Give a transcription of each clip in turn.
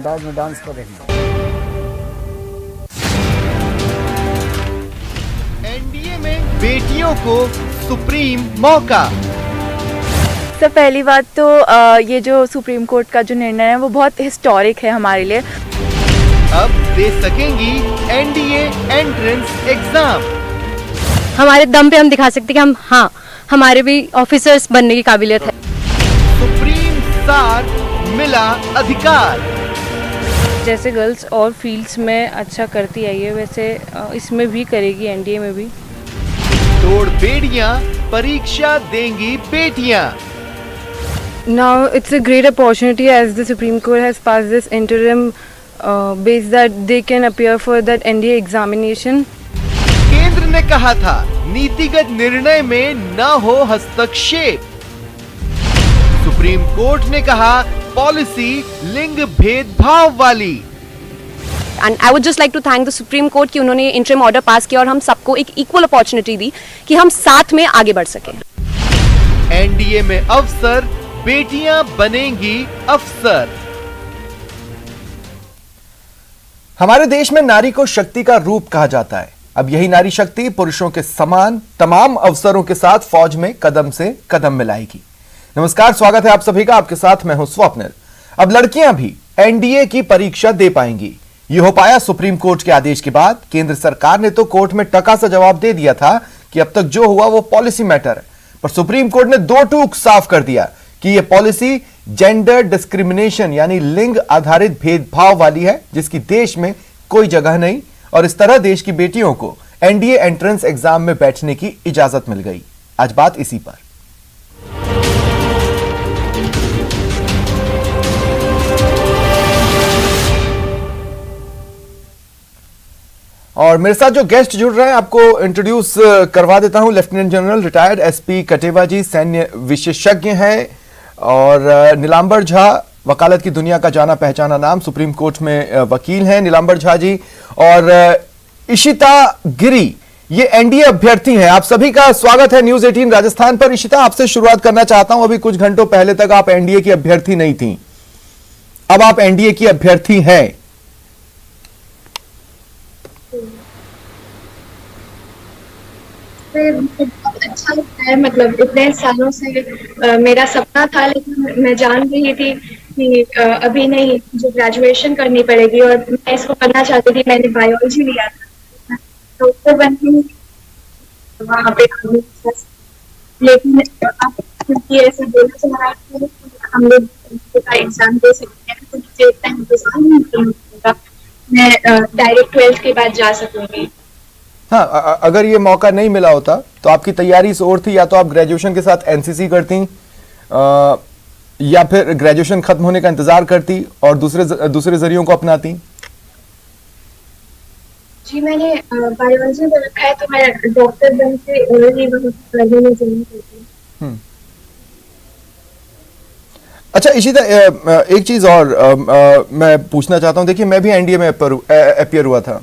अंदाज में डांस को देखना। एनडीए में बेटियों को सुप्रीम मौका। सबसे पहली बात तो ये जो सुप्रीम कोर्ट का जो निर्णय है वो बहुत हिस्टोरिक है हमारे लिए। अब दे सकेंगी एनडीए एंट्रेंस एग्जाम। हमारे दम पे हम दिखा सकते कि हमारे भी ऑफिसर्स बनने की काबिलियत है। सुप्रीम सार मिला अधिकार। जैसे गर्ल्स और फील्ड्स में अच्छा करती आई है वैसे इसमें भी करेगी, एनडीए में भी। तोड़ बेड़ियां परीक्षा देंगी बेटियां। Now it's a great opportunity as the Supreme Court has passed this interim base that they can appear for that NDA examination. केंद्र ने कहा था नीतिगत निर्णय में न हो हस्तक्षेप। सुप्रीम कोर्ट ने कहा पॉलिसी लिंग भेदभाव वाली। And I would just like to thank the Supreme Court कि उन्होंने इंटरिम ऑर्डर पास किया और हम सबको एक इक्वल अपॉर्चुनिटी दी कि हम साथ में आगे बढ़ सकें। एनडीए में अफसर, बेटियां बनेंगी अफसर। हमारे देश में नारी को शक्ति का रूप कहा जाता है। अब यही नारी शक्ति पुरुषों के समान तमाम अवसरों के साथ फौज में कदम से कदम मिलाएगी। नमस्कार, स्वागत है आप सभी का। आपके साथ मैं हूं स्वप्निल। अब लड़कियां भी एनडीए की परीक्षा दे पाएंगी। यह हो पाया सुप्रीम कोर्ट के आदेश के बाद। केंद्र सरकार ने तो कोर्ट में टका सा जवाब दे दिया था कि अब तक जो हुआ वो पॉलिसी मैटर है, पर सुप्रीम कोर्ट ने दो टूक साफ कर दिया कि यह पॉलिसी जेंडर डिस्क्रिमिनेशन यानी लिंग आधारित भेदभाव वाली है, जिसकी देश में कोई जगह नहीं, और इस तरह देश की बेटियों को एनडीए एंट्रेंस एग्जाम में बैठने की इजाजत मिल गई। आज बात इसी पर। और मेरे साथ जो गेस्ट जुड़ रहे हैं आपको इंट्रोड्यूस करवा देता हूं। Lieutenant general retired SP Kateva ji सैन्य विशेषज्ञ हैं, और नीलांबर झा वकालत की दुनिया का जाना पहचाना नाम, सुप्रीम कोर्ट में वकील हैं नीलांबर झा जी। और इशिता गिरी ये एनडीए अभ्यर्थी हैं। आप सभी का स्वागत है न्यूज 18 राजस्थान पर। इशिता, आपसे शुरुआत करना चाहता हूं। अभी कुछ घंटों पहले तक आप एनडीए की अभ्यर्थी नहीं थी, अब आप एनडीए की अभ्यर्थी हैं। बहुत अच्छा लगता है। मतलब इतने सालों से मेरा सपना था, लेकिन मैं जान रही थी कि अभी नहीं, मुझे ग्रेजुएशन करनी पड़ेगी और मैं इसको करना चाहती थी। मैंने बायोलॉजी लिया था, डॉक्टर बनने वहाँ पे, लेकिन आप ऐसा बोला जा रहा है कि हम लोग का एग्जाम दे सकते हैं, तो मुझे इतना इंतजार नहीं करना पड़ेगा। मैं डायरेक्ट 12th के बाद जा सकूंगी। हाँ, अगर ये मौका नहीं मिला होता तो आपकी तैयारी इस ओर थी, या तो आप ग्रेजुएशन के साथ एनसीसी करती, या फिर ग्रेजुएशन खत्म होने का इंतजार करती और दूसरे जरियों को अपनाती। जी, मैंने बायोलॉजी में रखा है, तो मैं डॉक्टर बन के ऑलरेडी पढ़ने में ज्वाइन करती हूँ। अच्छा इशिता, एक चीज और मैं पूछना चाहता हूँ। देखिए, मैं भी एनडीए में अपियर हुआ था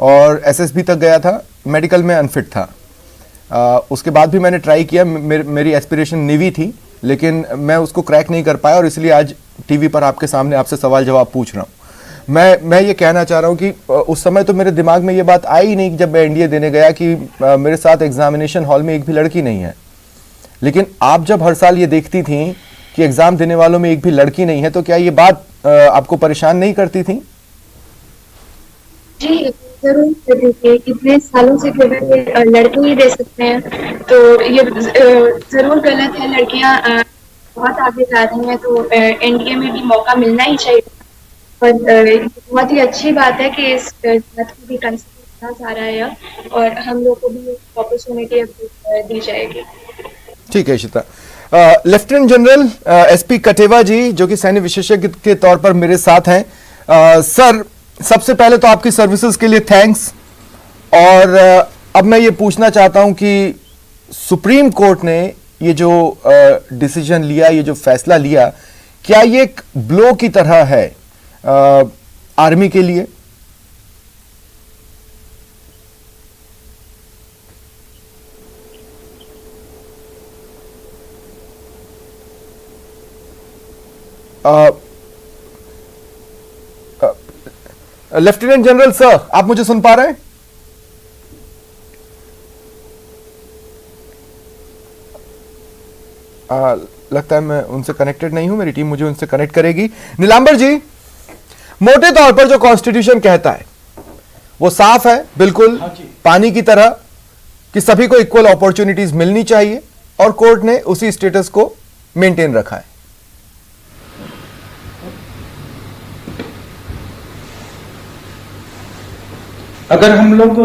और एसएसबी तक गया था, मेडिकल में अनफिट था। उसके बाद भी मैंने ट्राई किया, मेरी एस्पिरेशन नेवी थी, लेकिन मैं उसको क्रैक नहीं कर पाया, और इसलिए आज टीवी पर आपके सामने आपसे सवाल जवाब पूछ रहा हूँ। मैं ये कहना चाह रहा हूँ कि उस समय तो मेरे दिमाग में ये बात आई ही नहीं जब मैं एनडीए देने गया कि मेरे साथ एग्जामिनेशन हॉल में एक भी लड़की नहीं है। लेकिन आप जब हर साल ये देखती थी कि एग्जाम देने वालों में एक भी लड़की नहीं है, तो क्या ये बात आपको परेशान नहीं करती थी? जी जरूर करेंगे। इतने सालों से केवल लड़के ही दे सकते हैं, तो ये जरूर गलत है। लड़कियां बहुत आगे जा रही हैं, तो एनडीए में भी मौका मिलना ही चाहिए। पर बहुत ही अच्छी बात है कि इस बात को भी कंसिडर किया जा रहा है, और हम लोग को भी अपॉर्चुनिटी दी जाएगी। ठीक है Ishita. Lieutenant general SP Kateva ji, जो कि सैन्य विशेषज्ञ के तौर पर मेरे साथ हैं। सर, सबसे पहले तो आपकी सर्विसेज के लिए थैंक्स। और अब मैं ये पूछना चाहता हूं कि सुप्रीम कोर्ट ने ये जो डिसीजन लिया, ये जो फैसला लिया, क्या ये एक ब्लो की तरह है आर्मी के लिए? लेफ्टिनेंट जनरल सर, आप मुझे सुन पा रहे हैं? लगता है मैं उनसे कनेक्टेड नहीं हूं, मेरी टीम मुझे उनसे कनेक्ट करेगी। नीलांबर जी, मोटे तौर पर जो कॉन्स्टिट्यूशन कहता है वो साफ है, बिल्कुल पानी की तरह, कि सभी को इक्वल अपॉर्चुनिटीज मिलनी चाहिए, और कोर्ट ने उसी स्टेटस को मेंटेन रखा है। अगर हम लोग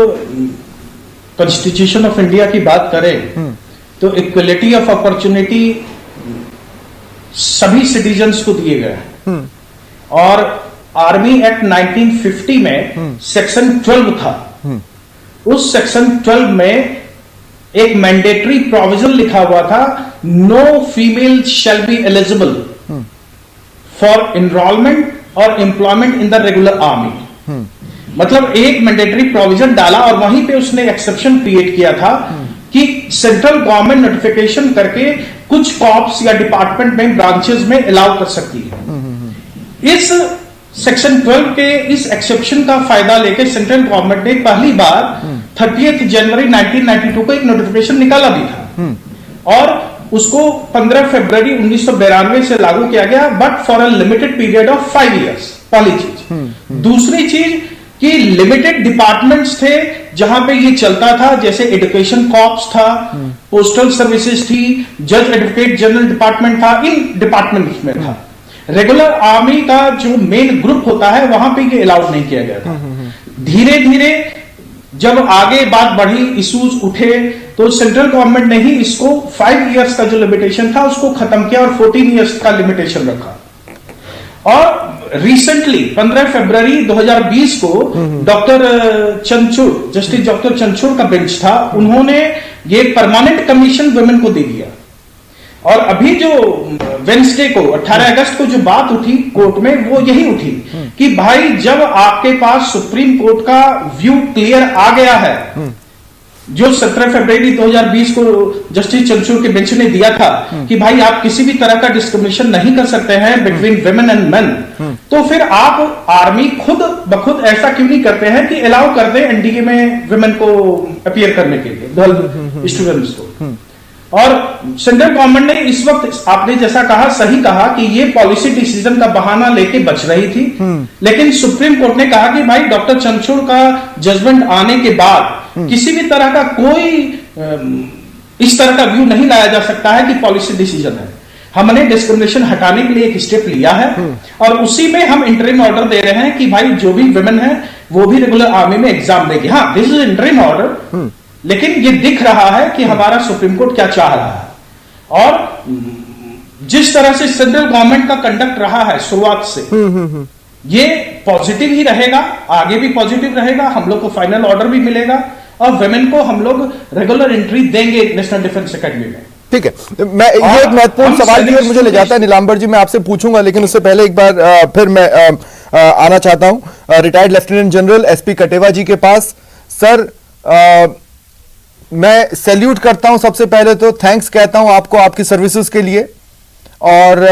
कॉन्स्टिट्यूशन ऑफ इंडिया की बात करें तो इक्वलिटी ऑफ अपॉर्चुनिटी सभी सिटीजन्स को दिए गए हैं। और आर्मी एक्ट 1950 में सेक्शन 12 था। उस सेक्शन 12 में एक मैंडेटरी प्रोविजन लिखा हुआ था, no female shall be eligible for enrolment or employment in the regular army. मतलब एक मैंडेटरी प्रोविजन डाला और वहीं पे उसने एक्सेप्शन क्रिएट किया था कि सेंट्रल गवर्नमेंट नोटिफिकेशन करके कुछ कॉर्प्स या डिपार्टमेंट में ब्रांचेस में अलाउ कर सकती है। इस सेक्शन 12 के इस एक्सेप्शन का फायदा लेके सेंट्रल गवर्नमेंट ने पहली बार 30 जनवरी 1992 को एक नोटिफिकेशन निकाला भी था, और उसको 15 फरवरी 1992 से लागू किया गया, but for a limited period of 5 years. पहली चीज। दूसरी चीज कि लिमिटेड डिपार्टमेंट्स थे जहां पे ये चलता था, जैसे एजुकेशन कॉर्प्स था, पोस्टल सर्विसेज थी, जज एडवोकेट जनरल डिपार्टमेंट था, इन डिपार्टमेंट्स में था। रेगुलर आर्मी का जो मेन ग्रुप होता है वहां पे ये अलाउड नहीं किया गया था। धीरे धीरे जब आगे बात बढ़ी, इश्यूज उठे, तो सेंट्रल गवर्नमेंट ने ही इसको 5 इयर्स का जो लिमिटेशन था उसको खत्म किया और 14 इयर्स का लिमिटेशन रखा। और रिसेंटली 15 फरवरी 2020 को doctor Chandrachud, justice doctor Chandrachud का बेंच था, उन्होंने ये परमानेंट कमीशन वुमेन को दे दिया। और अभी जो वेडनेसडे को 18 अगस्त को जो बात उठी कोर्ट में, वो यही उठी कि भाई जब आपके पास सुप्रीम कोर्ट का व्यू क्लियर आ गया है, जो 17 फरवरी 2020 को जस्टिस चंद्रचूड़ के बेंच ने दिया था कि भाई आप किसी भी तरह का डिस्क्रिमिनेशन नहीं कर सकते हैं बिटवीन विमेन एंड मेन, तो फिर आप आर्मी खुद बखुद ऐसा क्यों नहीं करते हैं कि अलाउ कर दे एनडीए में विमेन को अपीयर करने के लिए, गर्ल स्टूडेंट्स को। और सेंट्रल गवर्नमेंट ने इस वक्त, आपने जैसा कहा, सही कहा कि ये पॉलिसी डिसीजन का बहाना लेके बच रही थी, लेकिन सुप्रीम कोर्ट ने कहा कि भाई डॉक्टर चंद्रचूड़ का जजमेंट आने के बाद किसी भी तरह का कोई इस तरह का व्यू नहीं लाया जा सकता है कि पॉलिसी डिसीजन है। हमने डिस्क्रिमिनेशन हटाने के लिए एक स्टेप लिया है, और उसी में हम इंटरिम ऑर्डर दे रहे हैं कि भाई जो भी विमेन है वो भी रेगुलर आर्मी में एग्जाम देगी। हाँ, दिस इज इंटरिम ऑर्डर, लेकिन ये दिख रहा है कि हमारा सुप्रीम कोर्ट क्या चाह रहा है। और जिस तरह से सेंट्रल गवर्नमेंट का कंडक्ट रहा है शुरुआत से, ये पॉजिटिव ही रहेगा, आगे भी पॉजिटिव रहेगा। हम लोग को फाइनल ऑर्डर भी मिलेगा और वुमेन को हम लोग रेगुलर एंट्री देंगे नेशनल डिफेंस एकेडमी में। ठीक है, मैं ये एक महत्वपूर्ण सवाल की ओर मुझे ले जाता है नीलांबर जी, मैं आपसे पूछूंगा, लेकिन उससे पहले एक बार फिर मैं आना चाहता हूं retired lieutenant general SP Kateva ji के पास। सर, मैं सैल्यूट करता हूं, सबसे पहले तो थैंक्स कहता हूं आपको आपकी सर्विसेज के लिए। और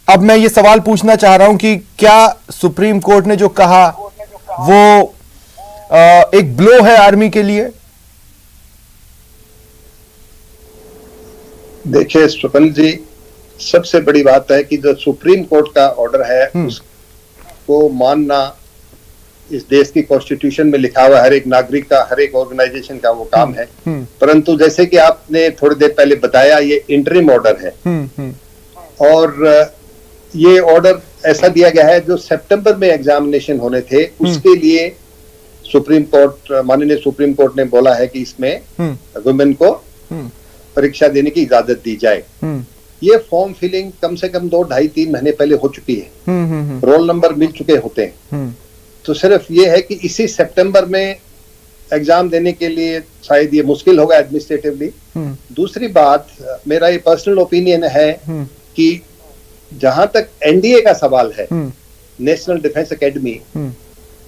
अब मैं ये सवाल पूछना चाह रहा हूं कि क्या सुप्रीम कोर्ट ने जो कहा वो एक ब्लो है आर्मी के लिए? देखिए स्वपन जी, सबसे बड़ी बात है कि जो सुप्रीम कोर्ट का ऑर्डर है उसको मानना इस देश की कॉन्स्टिट्यूशन में लिखा हुआ हर एक नागरिक का, हर एक ऑर्गेनाइजेशन का वो काम है। परंतु जैसे कि आपने थोड़ी देर पहले बताया, ये इंटरिम ऑर्डर है, और ये ऑर्डर ऐसा दिया गया है जो सितंबर में एग्जामिनेशन होने थे, उसके लिए सुप्रीम कोर्ट, माननीय सुप्रीम कोर्ट ने बोला है कि इसमें वुमेन को परीक्षा देने की इजाजत दी जाए। ये फॉर्म फिलिंग कम से कम 2, 2.5, 3 महीने पहले हो चुकी है, रोल नंबर मिल चुके होते हैं। तो सिर्फ ये है कि इसी सितंबर में एग्जाम देने के लिए शायद ये मुश्किल होगा एडमिनिस्ट्रेटिवली। दूसरी बात, मेरा ये पर्सनल ओपिनियन है कि जहां तक एनडीए का सवाल है, नेशनल डिफेंस एकेडमी,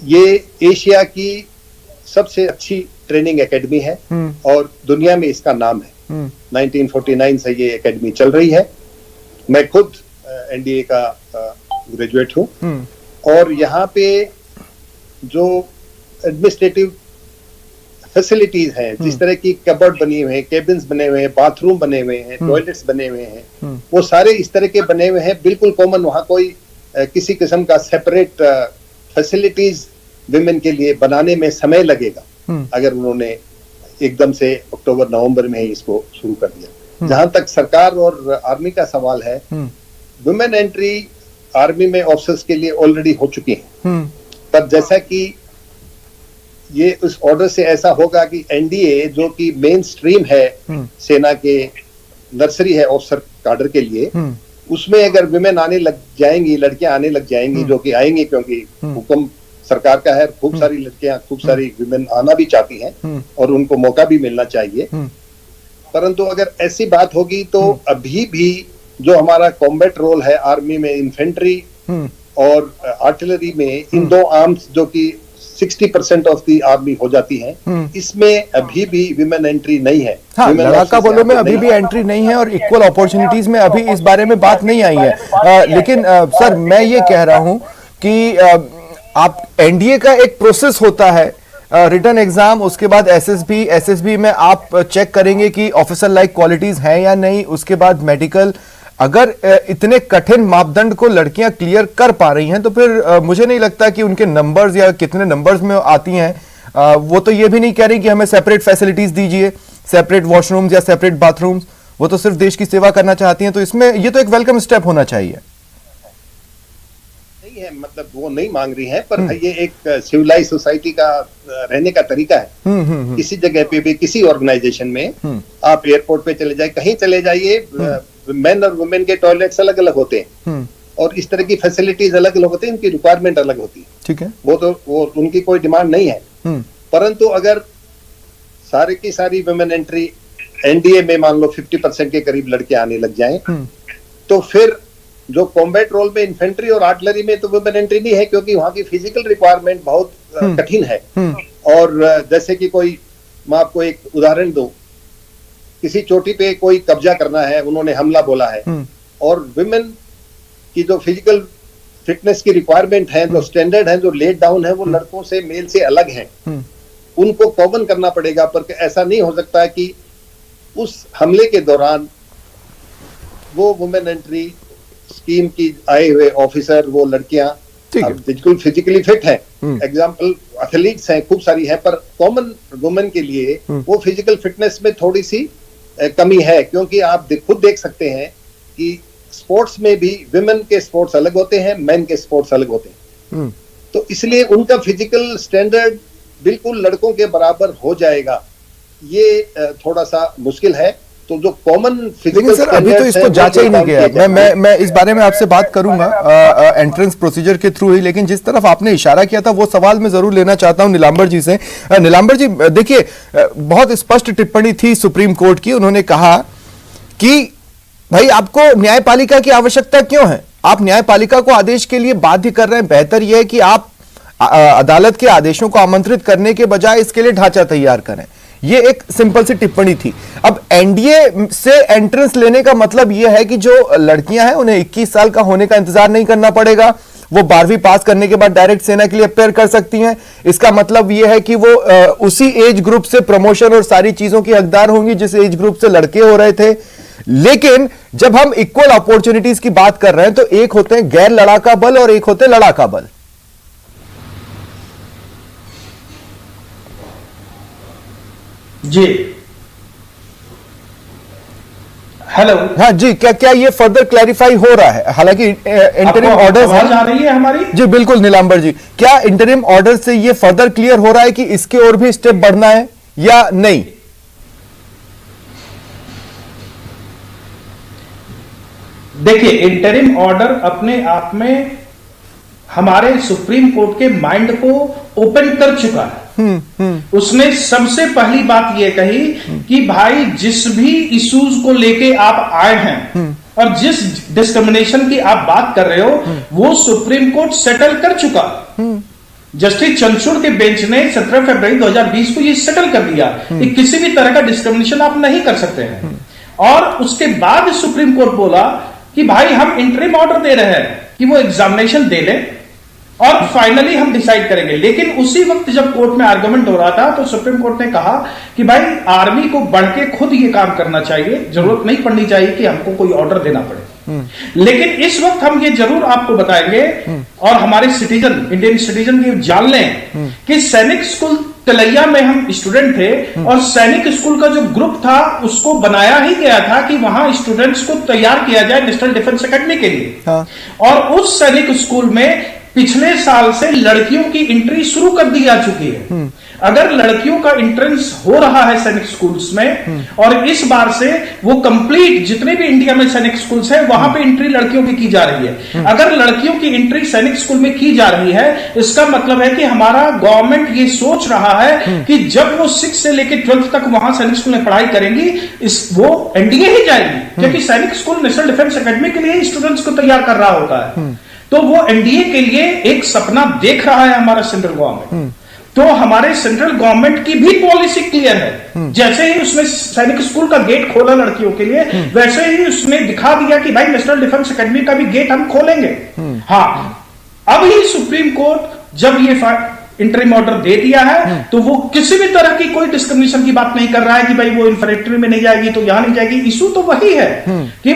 ये एशिया की सबसे अच्छी ट्रेनिंग एकेडमी है और दुनिया में इसका नाम है। 1949 से ये एकेडमी चल रही है। मैं खुद एनडीए का ग्रेजुएट हूँ, और यहाँ पे जो एडमिनिस्ट्रेटिव फैसिलिटीज हैं, जिस तरह की कबर्ड बनी हुए हैं, केबिन्स बने हुए हैं, बाथरूम बने हुए हैं, टॉयलेट्स बने हुए हैं, वो सारे इस तरह के बने हुए हैं, बिल्कुल कॉमन। वहां कोई किसी किस्म का सेपरेट फैसिलिटीज विमेन के लिए बनाने में समय लगेगा अगर उन्होंने एकदम से अक्टूबर नवंबर में ही इसको शुरू कर दिया। जहां तक सरकार और आर्मी का सवाल है, वुमेन एंट्री आर्मी में ऑफिसर्स के लिए ऑलरेडी हो चुकी है, पर जैसा कि ये उस ऑर्डर से ऐसा होगा कि एनडीए जो कि मेन स्ट्रीम है सेना के, नर्सरी है ऑफिसर काडर के लिए, उसमें अगर विमेन आने लग जाएंगी, लड़कियां आने लग जाएंगी, जो कि आएंगी क्योंकि हुक्म सरकार का है, खूब सारी लड़कियां, खूब सारी विमेन आना भी चाहती हैं और उनको मौका भी मिलना चाहिए। परंतु अगर ऐसी बात होगी तो अभी भी जो हमारा कॉम्बैट रोल है आर्मी में, इन्फेंट्री और आर्टिलरी में, इन दो आर्म्स जो कि 60% ऑफ दी आर्मी हो जाती है, इसमें अभी भी विमेन एंट्री नहीं है। हाँ, लड़ाका बलों में अभी भी एंट्री नहीं है और इक्वल अपॉर्चुनिटीज में अभी इस बारे में बात नहीं आई है। लेकिन सर, मैं ये कह रहा हूं कि आप एनडीए का एक प्रोसेस होता है, रिटन एग्जाम, उसके बाद एसएसबी में आप चेक करेंगे कि ऑफिसर लाइक क्वालिटीज हैं या नहीं, उसके बाद मेडिकल। अगर इतने कठिन मापदंड को लड़कियां क्लियर कर पा रही हैं तो फिर मुझे नहीं लगता कि उनके नंबर्स या कितने नंबर्स में आती हैं, वो तो ये भी नहीं कह रही कि हमें सेपरेट फैसिलिटीज दीजिए, सेपरेट वॉशरूम्स या सेपरेट बाथरूम्स, वो तो सिर्फ देश की सेवा करना चाहती हैं। तो इसमें ये तो एक वेलकम स्टेप होना चाहिए। है, मतलब वो नहीं मांग रही हैं, पर ये एक सिविलाइज सोसाइटी का रहने का तरीका है। किसी जगह पे भी, किसी ऑर्गेनाइजेशन में, आप एयरपोर्ट पे चले जाए, कहीं चले जाइए, मेन और वुमेन के टॉयलेट्स अलग अलग होते हैं और इस तरह की फैसिलिटीज अलग अलग होती है, उनकी रिक्वायरमेंट अलग होती है। ठीक है, वो उनकी कोई डिमांड नहीं है। परंतु अगर सारी की सारी वुमेन एंट्री एनडीए में मान लो 50% के करीब लड़के आने लग जाएं, तो फिर जो कॉम्बैट रोल में इन्फेंट्री और आर्टिलरी में तो वुमेन एंट्री नहीं है, क्योंकि वहां की फिजिकल रिक्वायरमेंट बहुत कठिन है। और जैसे कि मैं आपको एक उदाहरण दूं, किसी चोटी पे कोई कब्जा करना है, उन्होंने हमला बोला है, और विमेन की जो फिजिकल फिटनेस की रिक्वायरमेंट है, जो स्टैंडर्ड है, जो लेट डाउन है, वो लड़कों से, मेल से अलग है। उनको कॉमन करना पड़ेगा, पर ऐसा नहीं हो सकता कि उस हमले के दौरान वो वुमेन एंट्री स्कीम की आए हुए ऑफिसर, वो लड़कियां बिल्कुल फिजिकली फिट हैं, एग्जाम्पल एथलीट्स हैं, खूब सारी हैं, पर कॉमन वुमेन के लिए वो फिजिकल फिटनेस में थोड़ी सी कमी है, क्योंकि आप खुद देख सकते हैं कि स्पोर्ट्स में भी विमेन के स्पोर्ट्स अलग होते हैं, मेन के स्पोर्ट्स अलग होते हैं। तो इसलिए उनका फिजिकल स्टैंडर्ड बिल्कुल लड़कों के बराबर हो जाएगा, ये थोड़ा सा मुश्किल है। तो जो कॉमन फिजिकल, सर अभी तो इसको जांचा ही नहीं गया। मैं इस बारे में आपसे बात करूंगा एंट्रेंस प्रोसीजर के थ्रू ही, लेकिन जिस तरफ आपने इशारा किया था वो सवाल मैं जरूर लेना चाहता हूं नीलांबर जी से। नीलांबर जी, देखिए, बहुत स्पष्ट टिप्पणी थी सुप्रीम कोर्ट की। उन्होंने कहा कि भाई आपको न्यायपालिका की आवश्यकता क्यों है, आप न्यायपालिका को आदेश के लिए बाध्य कर रहे हैं, बेहतर यह है कि आप अदालत के आदेशों को आमंत्रित करने के बजाय इसके लिए ढांचा तैयार करें। ये एक सिंपल सी टिप्पणी थी। अब एनडीए से एंट्रेंस लेने का मतलब यह है कि जो लड़कियां हैं उन्हें 21 साल का होने का इंतजार नहीं करना पड़ेगा, वो 12वीं पास करने के बाद डायरेक्ट सेना के लिए अपेयर कर सकती हैं। इसका मतलब यह है कि वो उसी एज ग्रुप से प्रमोशन और सारी चीजों की हकदार होंगी जिस एज ग्रुप से लड़के हो रहे थे। लेकिन जब हम इक्वल अपॉर्चुनिटीज की बात कर रहे हैं तो एक होते हैं गैर लड़ाका बल और एक होते हैं लड़ाका बल। जी, हेलो। हाँ जी, क्या ये फर्दर क्लैरिफाई हो रहा है? हालांकि इंटरिम ऑर्डर आ रही है हमारी। जी बिल्कुल नीलांबर जी, क्या इंटरिम ऑर्डर से ये फर्दर क्लियर हो रहा है कि इसके और भी स्टेप बढ़ना है या नहीं? देखिए, इंटरिम ऑर्डर अपने आप में हमारे सुप्रीम कोर्ट के माइंड को ओपन कर चुका है। उसने सबसे पहली बात यह कही कि भाई जिस भी इश्यूज को लेके आप आए हैं और जिस डिस्क्रिमिनेशन की आप बात कर रहे हो वो सुप्रीम कोर्ट सेटल कर चुका। जस्टिस चंद्रचूड़ के बेंच ने 17 फरवरी 2020 को ये सेटल कर दिया कि किसी भी तरह का डिस्क्रिमिनेशन आप नहीं कर सकते हैं। और उसके बाद सुप्रीम कोर्ट बोला कि भाई हम इंटरिम ऑर्डर दे रहे हैं कि वो एग्जामिनेशन दे ले, और फाइनली हम डिसाइड करेंगे। लेकिन उसी वक्त जब कोर्ट में आर्गुमेंट हो रहा था तो सुप्रीम कोर्ट ने कहा कि भाई आर्मी को बढ़ के खुद ये काम करना चाहिए, जरूरत नहीं पड़नी चाहिए कि हमको कोई ऑर्डर देना पड़े। लेकिन इस वक्त हम ये जरूर आपको बताएंगे और हमारे सिटीजन, इंडियन सिटीजन ये जान लें कि सैनिक स्कूल तलैया में हम स्टूडेंट थे और सैनिक स्कूल का जो ग्रुप था उसको बनाया ही गया था कि वहां स्टूडेंट्स को तैयार किया जाए नेशनल डिफेंस एकेडमी के लिए। हाँ। और उस सैनिक स्कूल में पिछले साल से लड़कियों की एंट्री शुरू कर दी जा चुकी है। अगर लड़कियों का एंट्रेंस हो रहा है सैनिक स्कूल्स में और इस बार से वो कंप्लीट जितने भी इंडिया में सैनिक स्कूल्स हैं वहां पे एंट्री लड़कियों की जा रही है। अगर लड़कियों की एंट्री सैनिक स्कूल में की जा रही है इसका मतलब है कि हमारा गवर्नमेंट ये सोच रहा है कि जब वो 6 से लेकर 12th तक वहां सैनिक स्कूल में पढ़ाई करेंगी वो एनडीए ही जाएगी, क्योंकि सैनिक स्कूल नेशनल डिफेंस एकेडमी के लिए स्टूडेंट्स को तैयार कर रहा होता है। तो वो एनडीए के लिए एक सपना देख रहा है हमारा सेंट्रल गवर्नमेंट। तो हमारे सेंट्रल गवर्नमेंट की भी पॉलिसी क्लियर है। जैसे ही उसने सैनिक स्कूल का गेट खोला लड़कियों के लिए वैसे ही उसने दिखा दिया कि भाई नेशनल डिफेंस एकेडमी का भी गेट हम खोलेंगे। हाँ, अब ही सुप्रीम कोर्ट जब ये इंटरिम ऑर्डर दे दिया है तो वो किसी भी तरह की कोई डिस्क्रिमिनेशन की बात नहीं कर रहा है कि भाई वो इन्फेंट्री में नहीं जाएगी तो यहां नहीं जाएगी। इशू तो वही है कि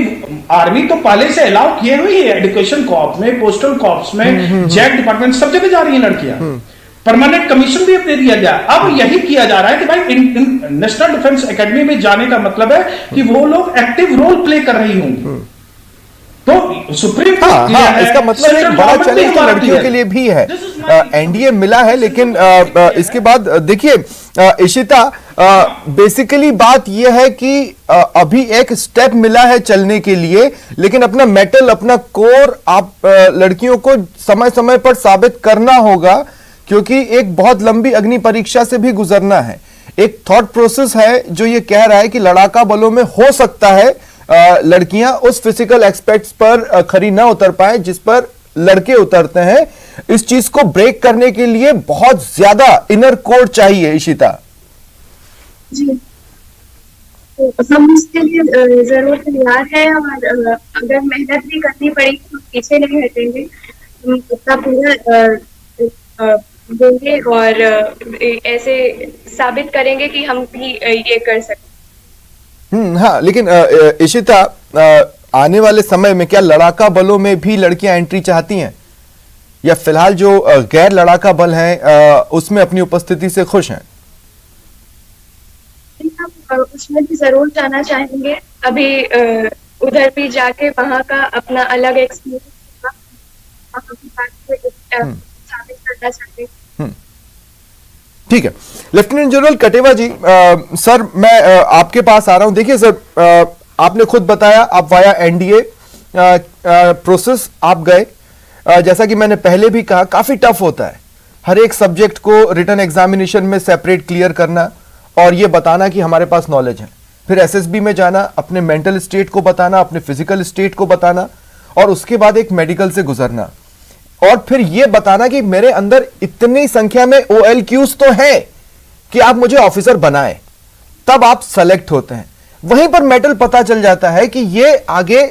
आर्मी तो पहले से अलाउ किए हुई है, एजुकेशन कॉर्प्स में, पोस्टल कॉर्प्स में, जैक डिपार्टमेंट सब जगह जा रही है लड़कियां। परमानेंट कमीशन भी दे दिया गया। अब यही किया जा रहा है कि भाई नेशनल डिफेंस एकेडमी में जाने का मतलब है कि वो लोग एक्टिव रोल प्ले कर रही होंगी। तो सुप्रीम कोर्ट इसका मतलब एक बड़ा चैलेंज तो लड़कियों के लिए भी है। एनडीए मिला है लेकिन इसके बाद देखिए इशिता, बेसिकली बात यह है कि अभी एक स्टेप मिला है चलने के लिए, लेकिन अपना मेटल, अपना कोर आप लड़कियों को समय समय पर साबित करना होगा, क्योंकि एक बहुत लंबी अग्नि परीक्षा से भी गुजरना है। एक थॉट प्रोसेस है जो ये कह रहा है कि लड़ाका बलों में हो सकता है लड़कियां उस फिजिकल एस्पेक्ट्स पर खरी ना उतर पाए जिस पर लड़के उतरते हैं। इस चीज को ब्रेक करने के लिए बहुत ज्यादा इनर कोर चाहिए इशिता। जी, तो हम इसके लिए जरूर तैयार है और अगर मेहनत भी करनी पड़ेगी तो पीछे नहीं हटेंगे। हम अपना पूरा देंगे और ऐसे साबित करेंगे कि हम भी ये कर सकते। हाँ, लेकिन इशिता, आने वाले समय में क्या लड़ाका बलों में भी लड़कियां एंट्री चाहती हैं या फिलहाल जो गैर लड़ाका बल हैं उसमें अपनी उपस्थिति से खुश हैं? उसमें भी जरूर जाना चाहेंगे। अभी उधर भी जाके वहाँ का अपना अलग एक्सपीरियंस साबित करना चाहते हैं। ठीक है, लेफ्टिनेंट जनरल कटेवा जी, सर मैं आपके पास आ रहा हूं। देखिए सर, आपने खुद बताया आप वाया एनडीए प्रोसेस आप गए। जैसा कि मैंने पहले भी कहा, काफी टफ होता है हर एक सब्जेक्ट को रिटन एग्जामिनेशन में सेपरेट क्लियर करना और ये बताना कि हमारे पास नॉलेज है, फिर एसएसबी में जाना, अपने मेंटल स्टेट को बताना, अपने फिजिकल स्टेट को बताना और उसके बाद एक मेडिकल से गुजरना और फिर यह बताना कि मेरे अंदर इतनी संख्या में OLQs तो है कि आप मुझे ऑफिसर बनाएं। तब आप सेलेक्ट होते हैं। वहीं पर मेटल पता चल जाता है कि ये आगे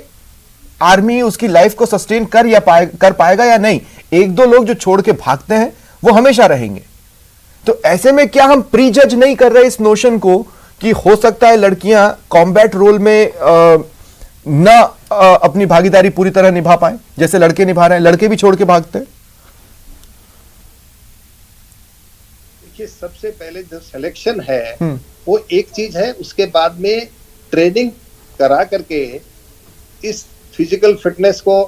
आर्मी उसकी लाइफ को सस्टेन कर पाएगा या नहीं। एक दो लोग जो छोड़ के भागते हैं वो हमेशा रहेंगे। तो ऐसे में क्या हम प्री जज नहीं कर रहे इस नोशन को कि हो सकता है लड़कियां कॉम्बैट रोल में ना अपनी भागीदारी पूरी तरह निभा पाए जैसे लड़के निभा रहे हैं, लड़के भी छोड़ के भागते हैं? देखिए, सबसे पहले जो सिलेक्शन है वो एक चीज है, उसके बाद में ट्रेनिंग करा करके इस फिजिकल फिटनेस को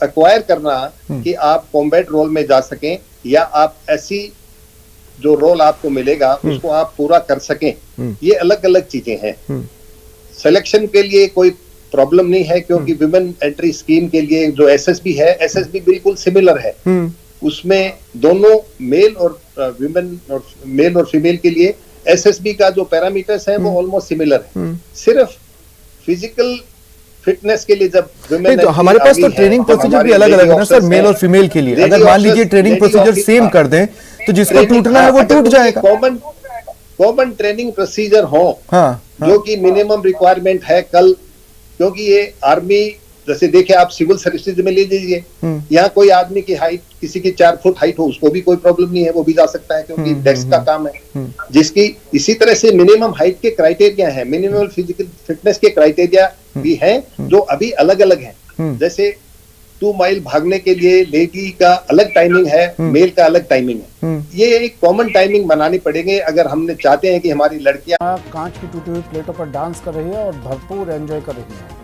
एक्वायर करना कि आप कॉम्बैट रोल में जा सकें या आप ऐसी जो रोल आपको मिलेगा उसको आप पूरा कर सकें, ये अलग अलग चीजें हैं। सिलेक्शन के लिए कोई प्रॉब्लम नहीं है, क्योंकि विमेन एंट्री स्कीम के लिए जो एसएसबी है, एसएसबी बिल्कुल सिमिलर है। उसमें दोनों मेल और विमेन और मेल और फीमेल के लिए एसएसबी का जो पैरामीटर्स है वो ऑलमोस्ट सिमिलर है। सिर्फ फिजिकल फिटनेस के लिए जब विमेन, तो हमारे पास तो ट्रेनिंग प्रोसीजर भी अलग अलग है ना सर, मेल और फीमेल के लिए। अगर मान लीजिए ट्रेनिंग प्रोसीजर सेम कर दें तो जिसको टूटना है वो टूट जाएगा। कॉमन ट्रेनिंग प्रोसीजर हो, जो कि मिनिमम रिक्वायरमेंट है कल, क्योंकि ये आर्मी जैसे देखिए आप सिविल सर्विसेज में ले लीजिए, यहाँ कोई आदमी की हाइट किसी की 4 फुट हाइट हो उसको भी कोई प्रॉब्लम नहीं है, वो भी जा सकता है क्योंकि डेस्क का काम है। जिसकी इसी तरह से मिनिमम हाइट के क्राइटेरिया है, मिनिमम फिजिकल फिटनेस के क्राइटेरिया भी हैं जो अभी अलग अलग हैं। जैसे 2 माइल भागने के लिए लेडी का अलग टाइमिंग है, मेल का अलग टाइमिंग है। ये एक कॉमन टाइमिंग बनानी पड़ेगी अगर हमने चाहते हैं कि हमारी लड़कियां कांच की टूटी हुई प्लेटों पर डांस कर रही है और भरपूर एंजॉय कर रही है।